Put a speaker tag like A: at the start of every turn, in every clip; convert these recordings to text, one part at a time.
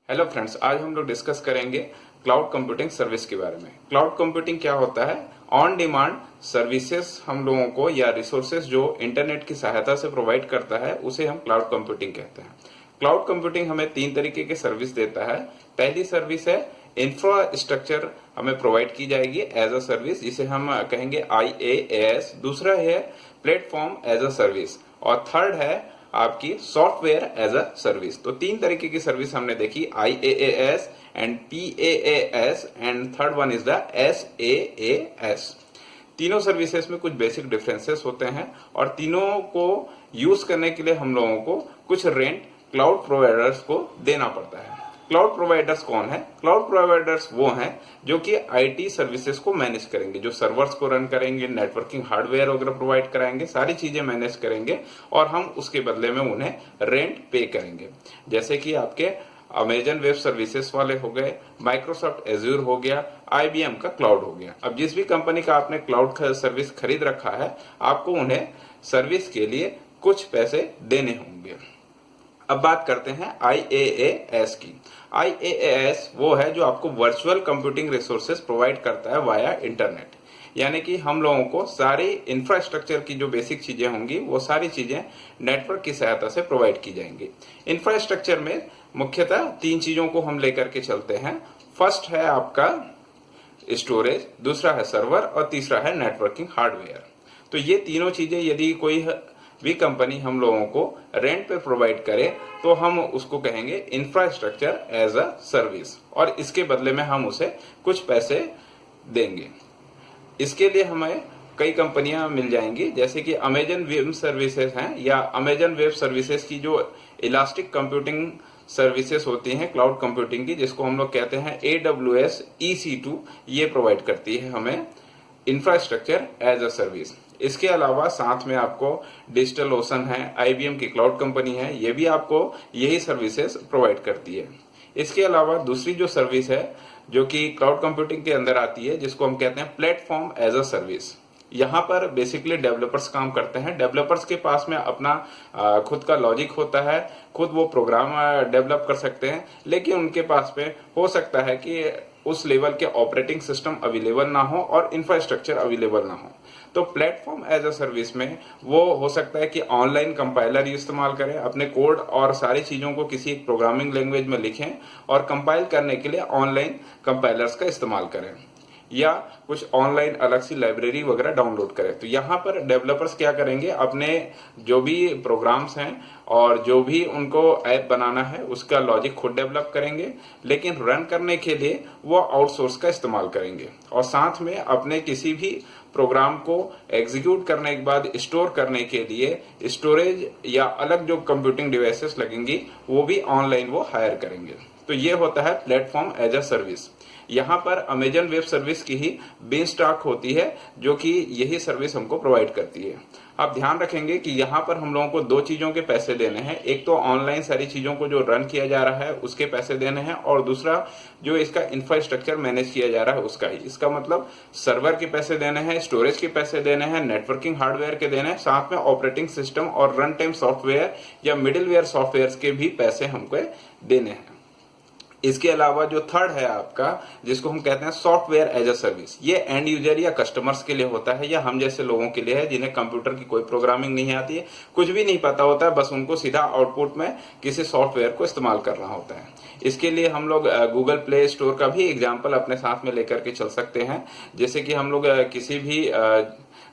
A: Hello friends, आज हम लोग डिस्कस करेंगे क्लाउड कंप्यूटिंग सर्विस के बारे में। क्लाउड कंप्यूटिंग क्या होता है? ऑन डिमांड सर्विसेज हम लोगों को या रिसोर्सेज जो इंटरनेट की सहायता से प्रोवाइड करता है उसे हम क्लाउड कंप्यूटिंग कहते हैं। क्लाउड कंप्यूटिंग हमें तीन तरीके की सर्विस देता है। पहली सर्विस है इंफ्रास्ट्रक्चर हमें प्रोवाइड की जाएगी एज अ सर्विस, जिसे हम कहेंगे IaaS। दूसरा है प्लेटफॉर्म एज अ सर्विस और थर्ड है आपकी सॉफ्टवेयर एज अ सर्विस। तो तीन तरीके की सर्विस हमने देखी, IaaS and PaaS and third one is the SaaS। तीनों सर्विसेज में कुछ बेसिक डिफरेंसेस होते हैं और तीनों को यूज करने के लिए हम लोगों को कुछ रेंट क्लाउड प्रोवाइडर्स को देना पड़ता है। क्लाउड प्रोवाइडर्स कौन है? क्लाउड प्रोवाइडर्स वो हैं जो कि आईटी सर्विसेज को मैनेज करेंगे, जो सर्वर्स को रन करेंगे, नेटवर्किंग हार्डवेयर वगैरह प्रोवाइड कराएंगे, सारी चीजें मैनेज करेंगे और हम उसके बदले में उन्हें रेंट पे करेंगे। जैसे कि आपके अमेजन वेब सर्विसेज वाले हो गए, माइक्रोसॉफ्ट एज्योर हो गया, IBM का क्लाउड हो गया। अब जिस भी कंपनी का आपने क्लाउड सर्विस खरीद रखा है, आपको उन्हें सर्विस के लिए कुछ पैसे देने होंगे। अब बात करते हैं IaaS की। IaaS वो है जो आपको वर्चुअल कंप्यूटिंग रिसोर्सेज प्रोवाइड करता है वाया इंटरनेट, यानी कि हम लोगों को सारी इंफ्रास्ट्रक्चर की जो बेसिक चीजें होंगी वो सारी चीजें नेटवर्क की सहायता से प्रोवाइड की जाएंगी। इंफ्रास्ट्रक्चर में मुख्यतः तीन चीजों को हम लेकर के चलते हैं। फर्स्ट है आपका स्टोरेज, दूसरा है सर्वर और तीसरा है नेटवर्किंग हार्डवेयर। तो ये तीनों चीजें यदि कोई भी कंपनी हम लोगों को रेंट पे प्रोवाइड करे तो हम उसको कहेंगे इंफ्रास्ट्रक्चर एज अ सर्विस और इसके बदले में हम उसे कुछ पैसे देंगे। इसके लिए हमें कई कंपनियां मिल जाएंगी, जैसे कि अमेजन वेब सर्विसेज हैं या अमेजन वेब सर्विसेज की जो इलास्टिक कंप्यूटिंग सर्विसेज होती हैं क्लाउड कंप्यूटिंग की, जिसको हम लोग कहते हैं AWS EC2, ये प्रोवाइड करती है हमें इंफ्रास्ट्रक्चर एज अ सर्विस। इसके अलावा साथ में आपको डिजिटल ओशन है, IBM की क्लाउड कंपनी है, ये भी आपको यही सर्विसेज प्रोवाइड करती है। इसके अलावा दूसरी जो सर्विस है जो कि क्लाउड कंप्यूटिंग के अंदर आती है, जिसको हम कहते हैं प्लेटफॉर्म एज अ सर्विस। यहाँ पर बेसिकली डेवलपर्स काम करते हैं। डेवलपर्स के पास में अपना खुद का लॉजिक होता है, खुद वो प्रोग्राम डेवलप कर सकते हैं, लेकिन उनके पास में हो सकता है कि उस लेवल के ऑपरेटिंग सिस्टम अवेलेबल ना हो और इंफ्रास्ट्रक्चर अवेलेबल ना हो। तो प्लेटफॉर्म एज अ सर्विस में वो हो सकता है कि ऑनलाइन कंपाइलर इस्तेमाल करें, अपने कोड और सारी चीजों को किसी एक प्रोग्रामिंग लैंग्वेज में लिखें और कंपाइल करने के लिए ऑनलाइन कंपाइलर्स का इस्तेमाल करें या कुछ ऑनलाइन अलग सी लाइब्रेरी वगैरह डाउनलोड करें। तो यहाँ पर डेवलपर्स क्या करेंगे, अपने जो भी प्रोग्राम्स हैं और जो भी उनको ऐप बनाना है उसका लॉजिक खुद डेवलप करेंगे, लेकिन रन करने के लिए वो आउटसोर्स का इस्तेमाल करेंगे और साथ में अपने किसी भी प्रोग्राम को एग्जीक्यूट करने के बाद स्टोर करने के लिए स्टोरेज या अलग जो कंप्यूटिंग डिवाइसेस लगेंगी वो भी ऑनलाइन वो हायर करेंगे। तो ये होता है प्लेटफॉर्म एज अ सर्विस। यहाँ पर अमेजन वेब सर्विस की ही बेन स्टॉक होती है जो कि यही सर्विस हमको प्रोवाइड करती है। आप ध्यान रखेंगे कि यहाँ पर हम लोगों को दो चीजों के पैसे देने हैं, एक तो ऑनलाइन सारी चीजों को जो रन किया जा रहा है उसके पैसे देने हैं और दूसरा जो इसका इंफ्रास्ट्रक्चर मैनेज किया जा रहा है उसका ही। इसका मतलब सर्वर के पैसे देने हैं, स्टोरेज के पैसे देने हैं, नेटवर्किंग हार्डवेयर के देने हैं, साथ में ऑपरेटिंग सिस्टम और रन टाइम सॉफ्टवेयर या मिडिलवेयर सॉफ्टवेयर के भी पैसे हमको देने हैं। इसके अलावा जो थर्ड है आपका, जिसको हम कहते हैं सॉफ्टवेयर एज अ सर्विस, ये एंड यूजर या कस्टमर्स के लिए होता है या हम जैसे लोगों के लिए है जिन्हें कंप्यूटर की कोई प्रोग्रामिंग नहीं आती है, कुछ भी नहीं पता होता है, बस उनको सीधा आउटपुट में किसी सॉफ्टवेयर को इस्तेमाल करना होता है। इसके लिए हम लोग गूगल प्ले स्टोर का भी एग्जाम्पल अपने साथ में लेकर के चल सकते हैं। जैसे कि हम लोग किसी भी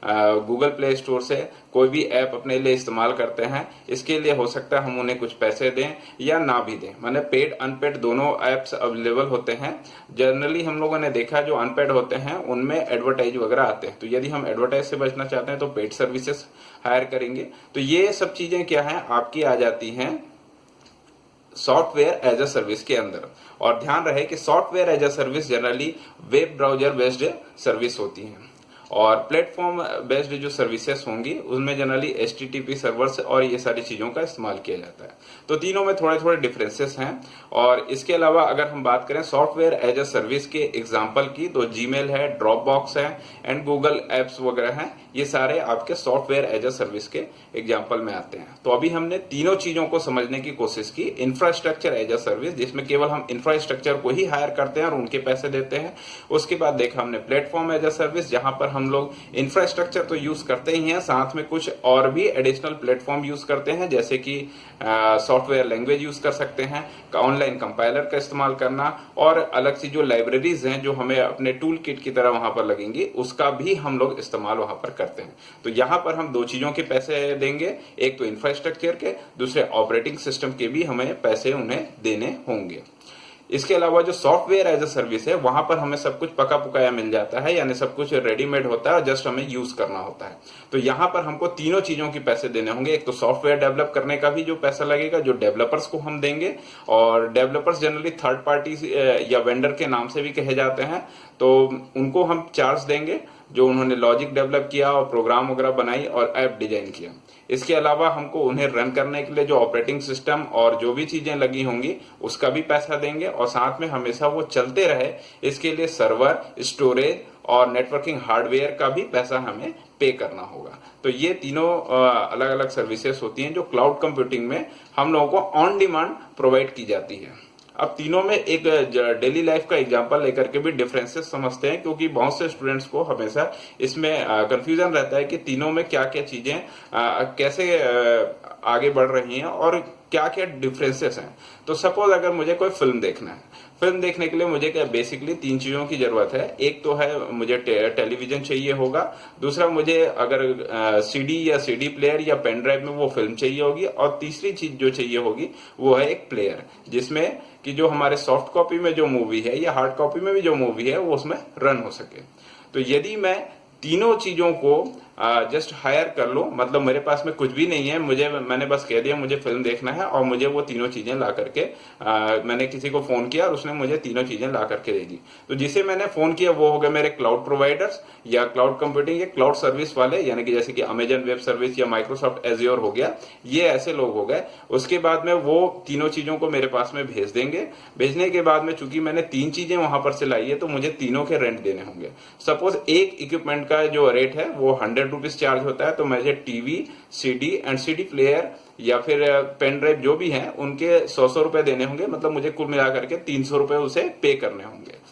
A: गूगल प्ले स्टोर से कोई भी ऐप अपने लिए इस्तेमाल करते हैं, इसके लिए हो सकता है हम उन्हें कुछ पैसे दें या ना भी दें, माने पेड अनपेड दोनों ऐप्स अवेलेबल होते हैं। जनरली हम लोगों ने देखा जो अनपेड होते हैं उनमें एडवर्टाइज वगैरह आते हैं, तो यदि हम एडवर्टाइज से बचना चाहते हैं तो पेड सर्विसेज हायर करेंगे। तो ये सब चीजें क्या है आपकी आ जाती हैं सॉफ्टवेयर एज अ सर्विस के अंदर। और ध्यान रहे कि software as a service generally web browser based service होती है और प्लेटफॉर्म बेस्ड जो सर्विसेज होंगी उनमें जनरली HTTP सर्वर्स और ये सारी चीजों का इस्तेमाल किया जाता है। तो तीनों में थोड़े थोड़े डिफरेंसेस हैं। और इसके अलावा अगर हम बात करें सॉफ्टवेयर एज अ सर्विस के एग्जांपल की, तो जीमेल है, ड्रॉपबॉक्स है एंड गूगल एप्स वगैरह हैं, ये सारे आपके सॉफ्टवेयर एज अ सर्विस के एग्जांपल में आते हैं। तो अभी हमने तीनों चीजों को समझने की कोशिश की। इंफ्रास्ट्रक्चर एज अ सर्विस, जिसमें केवल हम इंफ्रास्ट्रक्चर को ही हायर करते हैं और उनके पैसे देते हैं। उसके बाद देखा हमने प्लेटफॉर्म एज अ सर्विस, जहां पर हम लोग इंफ्रास्ट्रक्चर तो यूज करते ही हैं, साथ में कुछ और भी एडिशनल प्लेटफॉर्म यूज करते हैं, जैसे कि सॉफ्टवेयर लैंग्वेज यूज कर सकते हैं, ऑनलाइन कंपाइलर का इस्तेमाल करना, और अलग सी जो लाइब्रेरीज हैं जो हमें अपने टूल किट की तरह वहां पर लगेंगी, उसका भी हम लोग इस्तेमाल वहां पर करते हैं। तो यहां पर हम दो चीजों के पैसे देंगे, एक तो इंफ्रास्ट्रक्चर के, दूसरे ऑपरेटिंग सिस्टम के भी हमें पैसे उन्हें देने होंगे। इसके अलावा जो सॉफ्टवेयर एज अ सर्विस है, वहां पर हमें सब कुछ पका पुकाया मिल जाता है, यानी सब कुछ रेडीमेड होता है और जस्ट हमें यूज करना होता है। तो यहाँ पर हमको तीनों चीजों के पैसे देने होंगे। एक तो सॉफ्टवेयर डेवलप करने का भी जो पैसा लगेगा, जो डेवलपर्स को हम देंगे, और डेवलपर्स जनरली थर्ड पार्टी या वेंडर के नाम से भी कहे जाते हैं, तो उनको हम चार्ज देंगे जो उन्होंने लॉजिक डेवलप किया और प्रोग्राम वगैरह बनाई और ऐप डिजाइन किया। इसके अलावा हमको उन्हें रन करने के लिए जो ऑपरेटिंग सिस्टम और जो भी चीजें लगी होंगी उसका भी पैसा देंगे, और साथ में हमेशा वो चलते रहे इसके लिए सर्वर, स्टोरेज और नेटवर्किंग हार्डवेयर का भी पैसा हमें पे करना होगा। तो ये तीनों अलग अलग सर्विसेज होती हैं जो क्लाउड कंप्यूटिंग में हम लोगों को ऑन डिमांड प्रोवाइड की जाती है। अब तीनों में एक डेली लाइफ का एग्जांपल लेकर के भी डिफरेंसेस समझते हैं, क्योंकि बहुत से स्टूडेंट्स को हमेशा इसमें कंफ्यूजन रहता है कि तीनों में क्या क्या चीजें कैसे आगे बढ़ रही हैं और क्या क्या डिफरेंसेस हैं। तो सपोज अगर मुझे कोई फिल्म देखना है, फिल्म देखने के लिए मुझे क्या बेसिकली तीन चीजों की जरूरत है। एक तो है मुझे टेलीविजन चाहिए होगा, दूसरा मुझे अगर सीडी या सीडी प्लेयर या पेन ड्राइव में वो फिल्म चाहिए होगी, और तीसरी चीज जो चाहिए होगी वो है एक प्लेयर, जिसमें कि जो हमारे सॉफ्ट कॉपी में जो मूवी है या हार्ड कॉपी में भी जो मूवी है वो उसमें रन हो सके। तो यदि मैं तीनों चीजों को जस्ट हायर कर लो, मतलब मेरे पास में कुछ भी नहीं है, मैंने बस कह दिया मुझे फिल्म देखना है और मुझे वो तीनों चीजें ला करके मैंने किसी को फोन किया और उसने मुझे तीनों चीजें ला करके दे दी। तो जिसे मैंने फोन किया वो हो गए मेरे क्लाउड प्रोवाइडर्स या क्लाउड कंप्यूटिंग या क्लाउड सर्विस वाले, यानी कि जैसे कि अमेजन वेब सर्विस या माइक्रोसॉफ्ट एज्योर हो गया, ये ऐसे लोग हो गए। उसके बाद में वो तीनों चीजों को मेरे पास में भेज देंगे। भेजने के बाद में चूंकि मैंने तीन चीजें वहां पर से लाई है तो मुझे तीनों के रेंट देने होंगे। सपोज एक इक्विपमेंट का जो रेट है वो 100 रुपीज चार्ज होता है, तो मुझे TV, CD and CD player या फिर पेन ड्राइव जो भी है उनके 100 रुपए देने होंगे, मतलब मुझे कुल मिलाकर के 300 रुपए उसे पे करने होंगे।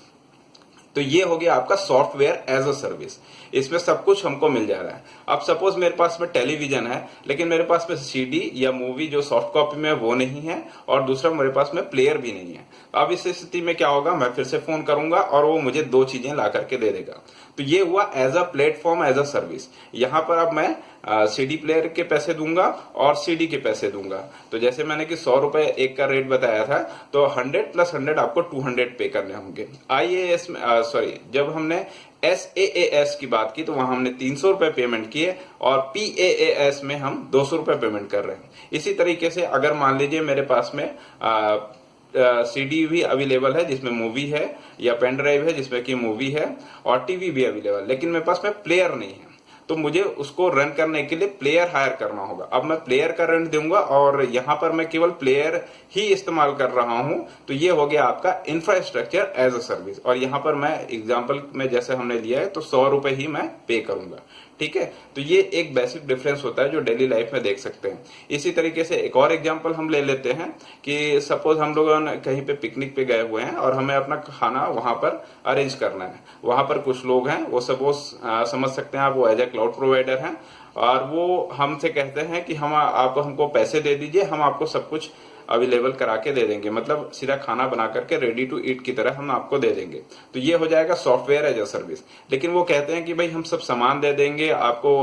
A: तो ये हो गया आपका सॉफ्टवेयर एज अ सर्विस, इसमें सब कुछ हमको मिल जा रहा है। अब सपोज मेरे पास में टेलीविजन है लेकिन मेरे पास में सीडी या मूवी जो सॉफ्ट कॉपी में वो नहीं है, और दूसरा मेरे पास में प्लेयर भी नहीं है। अब इस स्थिति में क्या होगा, मैं फिर से फोन करूंगा और वो मुझे दो चीजें ला करके दे देगा। तो ये हुआ as a platform as a service. यहां पर अब मैं सीडी प्लेयर के पैसे दूंगा और सीडी के पैसे दूंगा। तो जैसे मैंने कि 100 रुपए एक का रेट बताया था, तो 100 प्लस 100 आपको 200 पे करने होंगे। IAS में जब हमने SaaS की बात की तो वहां हमने 300 रुपए पेमेंट किए, और PaaS में हम 200 रुपए पेमेंट कर रहे हैं। इसी तरीके से अगर मान लीजिए मेरे पास में सीडी भी अवेलेबल है जिसमें मूवी है, या पेन ड्राइव है जिसमें की मूवी है, और टीवी भी अवेलेबल, लेकिन मेरे पास में प्लेयर नहीं है, तो मुझे उसको रन करने के लिए प्लेयर हायर करना होगा। अब मैं प्लेयर का रेंट दूंगा और यहां पर मैं केवल प्लेयर ही इस्तेमाल कर रहा हूं, तो ये हो गया आपका इंफ्रास्ट्रक्चर एज अ सर्विस। और यहां पर मैं एग्जांपल में जैसे हमने लिया है तो 100 रुपए ही मैं पे करूंगा। ठीक है, तो ये एक बेसिक डिफरेंस होता है जो डेली लाइफ में देख सकते हैं। इसी तरीके से एक और एग्जांपल हम ले लेते हैं कि सपोज हम लोग कहीं पे पिकनिक पे गए हुए हैं और हमें अपना खाना वहां पर अरेंज करना है। वहां पर कुछ लोग हैं, वो सपोज समझ सकते हैं आप, वो एज ए क्लाउड प्रोवाइडर हैं, और वो हमसे कहते हैं कि आप हमको पैसे दे दीजिए, हम आपको सब कुछ अवेलेबल करा के दे देंगे, मतलब सीधा खाना बना करके रेडी टू ईट की तरह हम आपको दे देंगे। तो ये हो जाएगा सॉफ्टवेयर एज अ सर्विस। लेकिन वो कहते हैं कि भाई हम सब सामान दे देंगे आपको,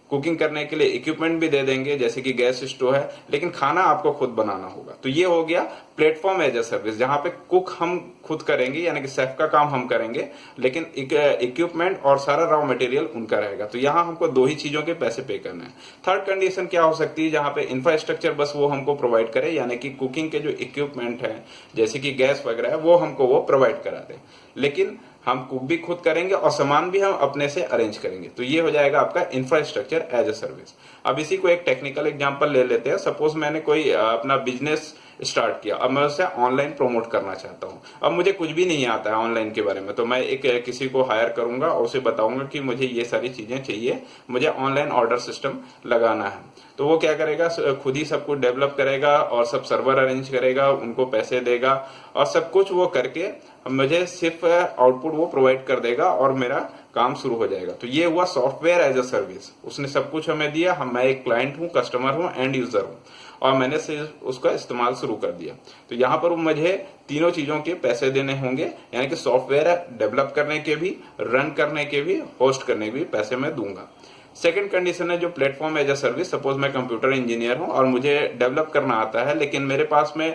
A: कुकिंग करने के लिए इक्विपमेंट भी दे देंगे जैसे कि गैस स्टोव है, लेकिन खाना आपको खुद बनाना होगा। तो ये हो गया प्लेटफॉर्म एज अ सर्विस, जहां पे कुक हम खुद करेंगे, यानी कि शेफ का काम हम करेंगे, लेकिन इक्विपमेंट और सारा रॉ मटेरियल उनका रहेगा। तो यहाँ हमको दो ही चीजों के पैसे पे करने हैं। थर्ड कंडीशन क्या हो सकती है, जहां पे इंफ्रास्ट्रक्चर बस वो हमको प्रोवाइड करे, यानी कि कुकिंग के जो इक्विपमेंट है जैसे कि गैस वगैरह है वो हमको वो प्रोवाइड करा दे, लेकिन हम कुक भी खुद करेंगे और सामान भी हम अपने से अरेंज करेंगे। तो ये हो जाएगा आपका इंफ्रास्ट्रक्चर एज ए सर्विस। अब इसी को एक टेक्निकल एग्जांपल ले लेते हैं। सपोज मैंने कोई अपना बिजनेस स्टार्ट किया, अब मैं उसे ऑनलाइन प्रमोट करना चाहता हूं। अब मुझे कुछ भी नहीं आता है ऑनलाइन के बारे में, तो मैं एक किसी को हायर करूंगा और उसे बताऊंगा कि मुझे ये सारी चीजें चाहिए, मुझे ऑनलाइन ऑर्डर सिस्टम लगाना है। तो वो क्या करेगा, खुद ही सब कुछ डेवलप करेगा और सब सर्वर अरेंज करेगा, उनको पैसे देगा और सब कुछ वो करके मुझे सिर्फ आउटपुट वो प्रोवाइड कर देगा और मेरा काम शुरू हो जाएगा। तो ये हुआ सॉफ्टवेयर एज अ सर्विस। उसने सब कुछ हमें दिया, मैं एक क्लाइंट हूँ, कस्टमर हूँ, एंड यूजर हूँ, और मैंने सिर्फ उसका इस्तेमाल शुरू कर दिया। तो यहाँ पर मुझे तीनों चीजों के पैसे देने होंगे, यानी कि सॉफ्टवेयर डेवलप करने के भी, रन करने के भी, होस्ट करने के भी पैसे मैं दूंगा। सेकंड कंडीशन है जो platform as a service. Suppose मैं कंप्यूटर इंजीनियर हूं और मुझे डेवलप करना आता है, लेकिन मेरे पास में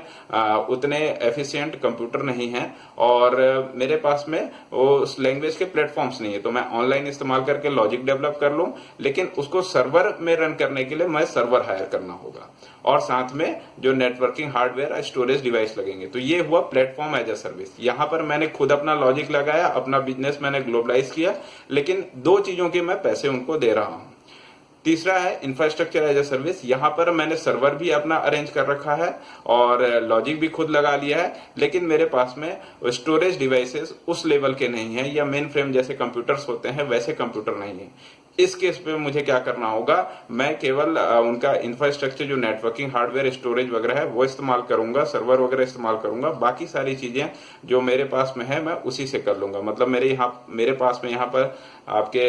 A: उतने एफिशिएंट कंप्यूटर नहीं है और मेरे पास में उस लैंग्वेज के प्लेटफॉर्म्स नहीं है। तो मैं ऑनलाइन इस्तेमाल करके लॉजिक डेवलप कर लूं, लेकिन उसको सर्वर में रन करने के लिए मैं सर्वर हायर करना होगा और साथ में जो नेटवर्किंग हार्डवेयर, स्टोरेज डिवाइस लगेंगे। तो ये हुआ प्लेटफॉर्म एज अ सर्विस। यहाँ पर मैंने खुद अपना लॉजिक लगाया, अपना बिजनेस मैंने ग्लोबलाइज किया, लेकिन दो चीजों के मैं पैसे उनको दे रहा हूं। तीसरा है इंफ्रास्ट्रक्चर एज ए सर्विस। यहाँ पर मैंने सर्वर भी अपना अरेंज कर रखा है और लॉजिक भी खुद लगा लिया है, लेकिन मेरे पास में स्टोरेज डिवाइसेस उस लेवल के नहीं है, या मेन फ्रेम जैसे कंप्यूटर्स होते हैं वैसे कंप्यूटर नहीं है। इस केस पे मुझे क्या करना होगा, मैं केवल उनका इंफ्रास्ट्रक्चर जो नेटवर्किंग हार्डवेयर, स्टोरेज वगैरह है वो इस्तेमाल करूंगा, सर्वर वगैरह इस्तेमाल करूंगा। बाकी सारी चीजें जो मेरे पास में है मैं उसी से कर लूंगा। मतलब मेरे पास में यहाँ पर आपके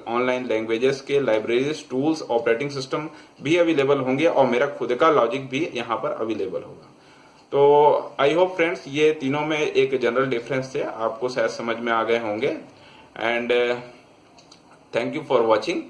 A: ऑनलाइन लैंग्वेजेस के लाइब्रेरीज, टूल्स, ऑपरेटिंग सिस्टम भी अवेलेबल होंगे और मेरा खुद का लॉजिक भी यहाँ पर अवेलेबल होगा। तो आई होप फ्रेंड्स ये तीनों में एक जनरल डिफरेंस थे, आपको शायद समझ में आ गए होंगे। And thank you for watching.